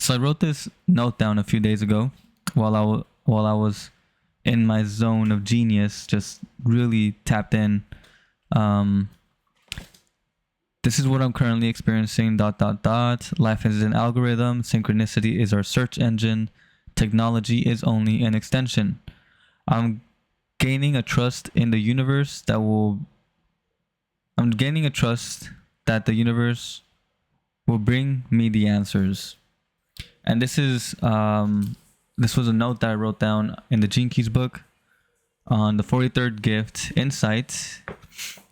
So I wrote this note down a few days ago while I was in my zone of genius, just really tapped in. Um, this is what I'm currently experiencing. ... Life is an algorithm. Synchronicity is our search engine. Technology is only an extension. I'm gaining a trust in the universe that will. I'm gaining a trust that the universe will bring me the answers. And this was a note that I wrote down in the Gene Keys book on the 43rd gift, Insight.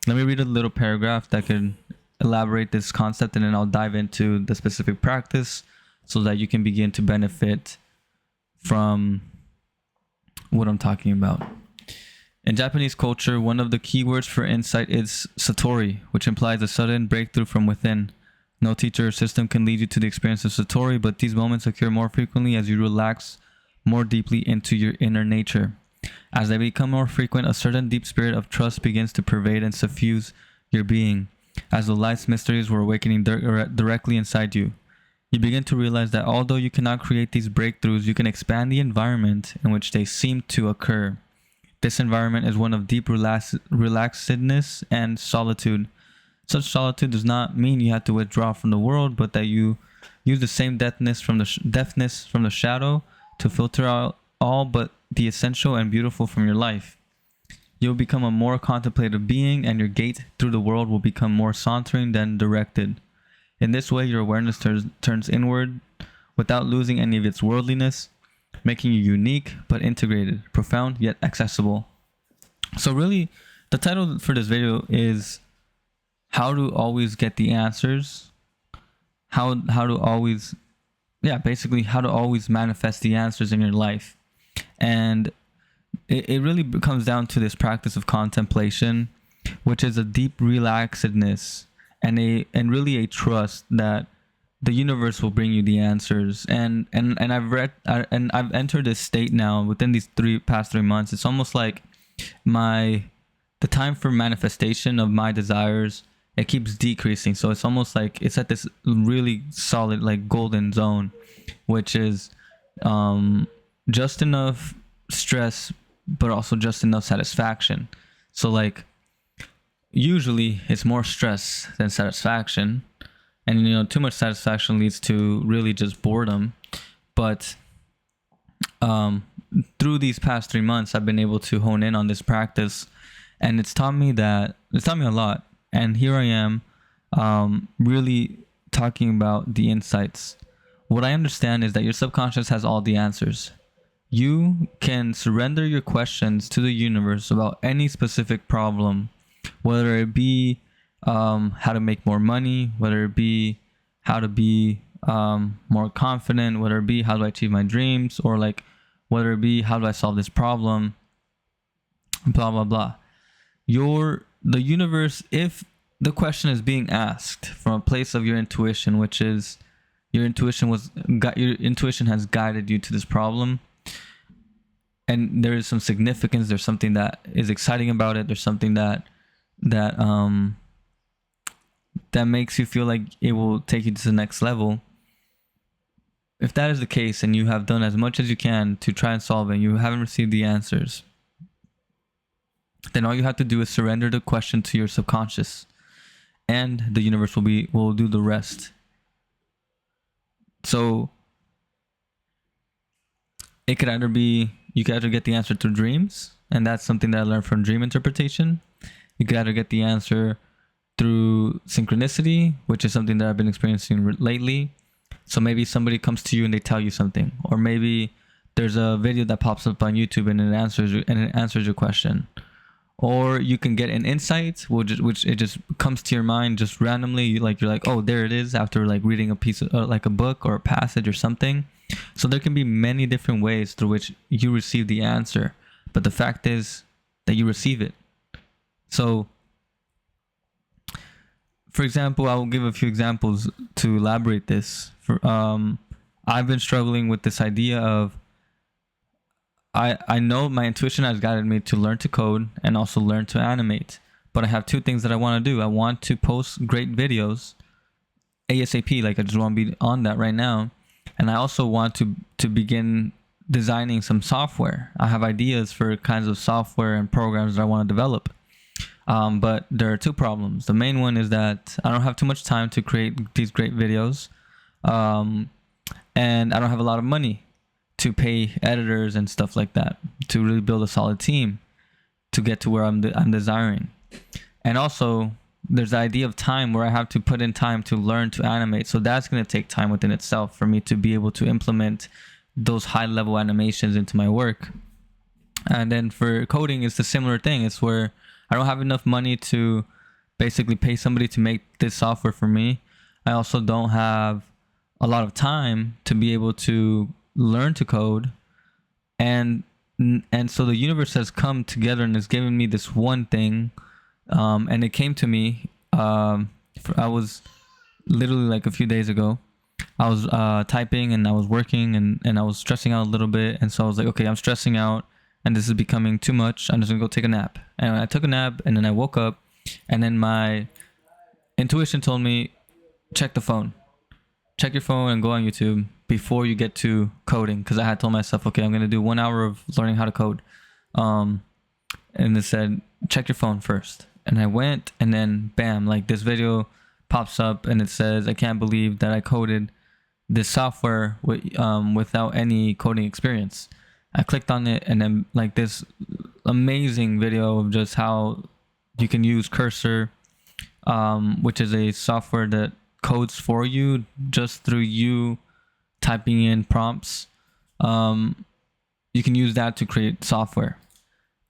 Let me read a little paragraph that could elaborate this concept, and then I'll dive into the specific practice so that you can begin to benefit from what I'm talking about. In Japanese culture, one of the key words for insight is satori, which implies a sudden breakthrough from within. No teacher or system can lead you to the experience of satori, but these moments occur more frequently as you relax more deeply into your inner nature. As they become more frequent, a certain deep spirit of trust begins to pervade and suffuse your being, as though life's mysteries were awakening directly inside you. You begin to realize that although you cannot create these breakthroughs, you can expand the environment in which they seem to occur. This environment is one of deep relaxedness and solitude. Such solitude does not mean you have to withdraw from the world, but that you use the same deftness from the shadow to filter out all but the essential and beautiful from your life. You'll become a more contemplative being, and your gait through the world will become more sauntering than directed. In this way, your awareness turns inward without losing any of its worldliness, making you unique but integrated, profound yet accessible. So really, the title for this video is how to always get the answers. How to always manifest the answers in your life. And it really comes down to this practice of contemplation, which is a deep relaxedness and really a trust that the universe will bring you the answers. And I've entered this state now within these past 3 months. It's almost like the time for manifestation of my desires, it keeps decreasing. So it's almost like it's at this really solid, like, golden zone, which is just enough stress but also just enough satisfaction. So like usually it's more stress than satisfaction, and too much satisfaction leads to really just boredom. But through these past 3 months, I've been able to hone in on this practice, and it's taught me a lot. And here I am, really talking about the insights. What I understand is that your subconscious has all the answers. You can surrender your questions to the universe about any specific problem, whether it be how to make more money, whether it be how to be more confident, whether it be how do I achieve my dreams, or like whether it be how do I solve this problem, blah blah blah. The universe, if the question is being asked from a place of your intuition, which is your intuition has guided you to this problem, and there is some significance, there's something that is exciting about it, there's something that makes you feel like it will take you to the next level. If that is the case, and you have done as much as you can to try and solve it, and you haven't received the answers, then all you have to do is surrender the question to your subconscious, and the universe will do the rest. So it could either be, you could either get the answer through dreams, and that's something that I learned from dream interpretation. You could either get the answer through synchronicity, which is something that I've been experiencing lately. So maybe somebody comes to you and they tell you something, or maybe there's a video that pops up on YouTube and it answers your question. Or you can get an insight, which it just comes to your mind just randomly. You're like, oh, there it is, after like reading a piece of like a book or a passage or something. So there can be many different ways through which you receive the answer, but the fact is that you receive it. So, for example, I will give a few examples to elaborate this. I've been struggling with this idea of, I know my intuition has guided me to learn to code and also learn to animate, but I have two things that I want to do. I want to post great videos ASAP, like I just want to be on that right now. and I also want to begin designing some software. I have ideas for kinds of software and programs that I want to develop. But there are two problems. The main one is that I don't have too much time to create these great videos. And I don't have a lot of money to pay editors and stuff like that to really build a solid team to get to where I'm desiring. And also, there's the idea of time where I have to put in time to learn to animate. So that's going to take time within itself for me to be able to implement those high level animations into my work. And then for coding, it's a similar thing. It's where I don't have enough money to basically pay somebody to make this software for me. I also don't have a lot of time to be able to learn to code. And so the universe has come together and has given me this one thing. And it came to me, I was literally like a few days ago, I was typing and I was working and I was stressing out a little bit. And so I was like, okay, I'm stressing out and this is becoming too much. I'm just gonna go take a nap. And I took a nap and then I woke up and then my intuition told me, check the phone. Check your phone and go on YouTube before you get to coding. Because I had told myself, okay, I'm going to do 1 hour of learning how to code. And it said, check your phone first. And I went and then bam, like this video pops up and it says, I can't believe that I coded this software without any coding experience. I clicked on it and then like this amazing video of just how you can use Cursor, which is a software that codes for you just through you typing in prompts. You can use that to create software,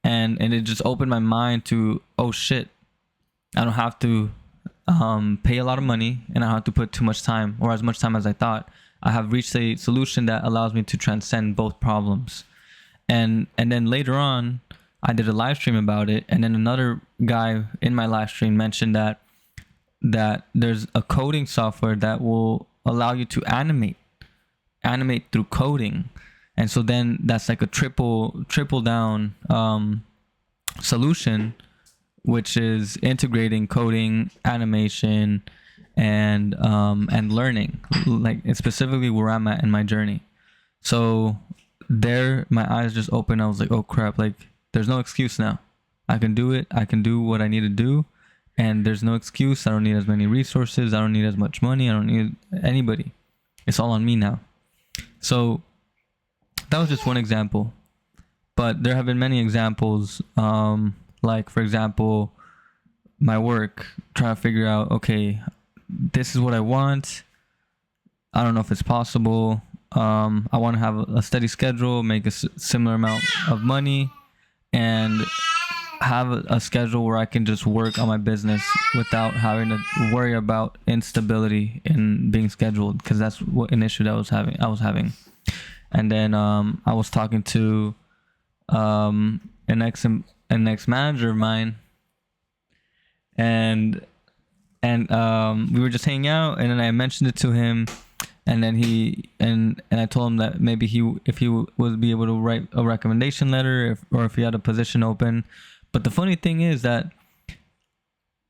and it just opened my mind to, oh shit, I don't have to pay a lot of money and I don't have to put too much time or as much time as I thought. I have reached a solution that allows me to transcend both problems. And then later on I did a live stream about it, and then another guy in my live stream mentioned that there's a coding software that will allow you to animate through coding. And so then that's like a triple down solution, which is integrating coding, animation, and learning, like it's specifically where I'm at in my journey. So there my eyes just opened. I was like, oh crap, like there's no excuse now. I can do it. I can do what I need to do. And there's no excuse. I don't need as many resources. I don't need as much money. I don't need anybody. It's all on me now. So that was just one example. But there have been many examples. Like, for example, my work, trying to figure out, okay, this is what I want. I don't know if it's possible. I want to have a steady schedule, make a similar amount of money, and have a schedule where I can just work on my business without having to worry about instability in being scheduled, because that's what an issue that I was having. And then I was talking to an ex manager of mine, and we were just hanging out, and then I mentioned it to him, and then I told him that maybe if he would be able to write a recommendation letter, or if he had a position open. But the funny thing is that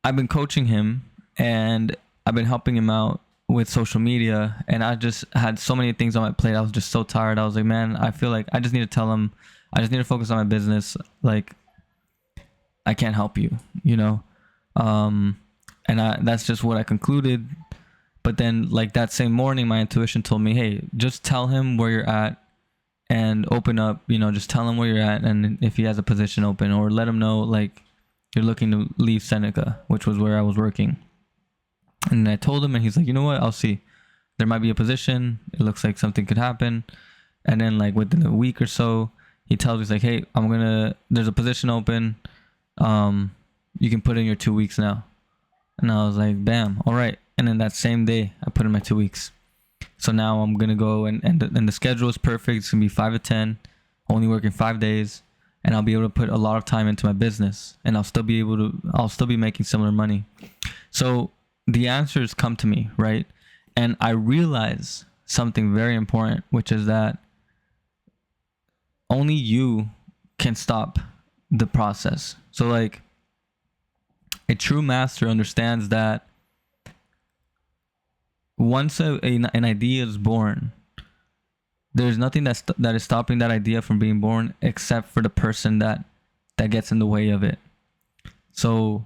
I've been coaching him and I've been helping him out with social media, and I just had so many things on my plate. I was just so tired. I was like, man, I feel like I just need to tell him, I just need to focus on my business. Like, I can't help you, you know? That's just what I concluded. But then like that same morning, my intuition told me, hey, just tell him where you're at and open up, just tell him where you're at, and if he has a position open, or let him know like you're looking to leave Seneca, which was where I was working. And I told him, and he's like, you know what, I'll see. There might be a position. It looks like something could happen. And then like within a week or so, he tells me, he's like, hey, there's a position open. You can put in your 2 weeks now. And I was like, bam, all right. And then that same day, I put in my 2 weeks. So now I'm going to go and the schedule is perfect. It's going to be 5 to 10, only working 5 days. And I'll be able to put a lot of time into my business, and I'll still be making similar money. So the answers come to me, right? And I realize something very important, which is that only you can stop the process. So like a true master understands that once an idea is born, there's nothing that is stopping that idea from being born except for the person that gets in the way of it. So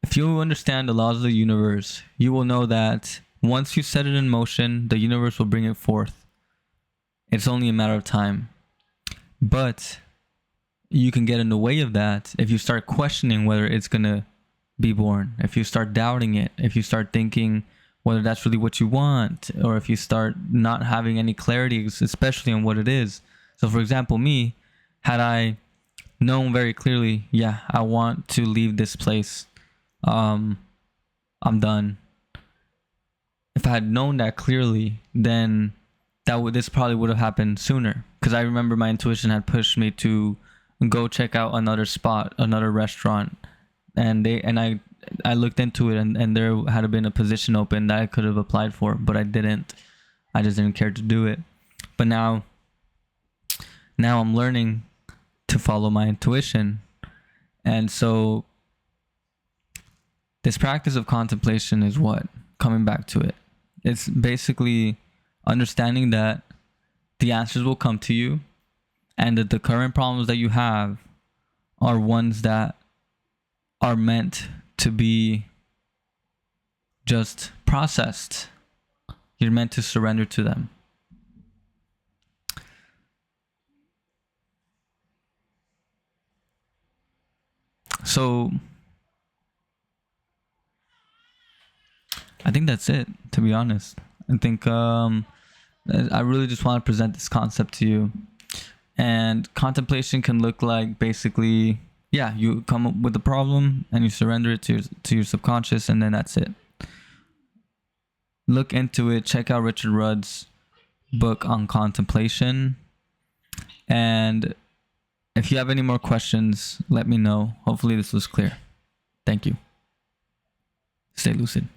if you understand the laws of the universe, you will know that once you set it in motion, the universe will bring it forth. It's only a matter of time. But you can get in the way of that if you start questioning whether it's going to be born, if you start doubting it, if you start thinking whether that's really what you want, or if you start not having any clarity, especially on what it is. So for example, me, had I known very clearly, yeah, I want to leave this place, I'm done. If I had known that clearly, then this probably would have happened sooner, because I remember my intuition had pushed me to go check out another spot, another restaurant, and I looked into it, and there had been a position open that I could have applied for, but I didn't. I just didn't care to do it. But now I'm learning to follow my intuition. And so this practice of contemplation is what? Coming back to it. It's basically understanding that the answers will come to you, and that the current problems that you have are ones that are meant to be just processed. You're meant to surrender to them. So I think that's it, to be honest. I think I really just want to present this concept to you. And contemplation can look like basically, yeah, you come up with a problem and you surrender it to your subconscious, and then that's it. Look into it. Check out Richard Rudd's book on contemplation. And if you have any more questions, let me know. Hopefully this was clear. Thank you. Stay lucid.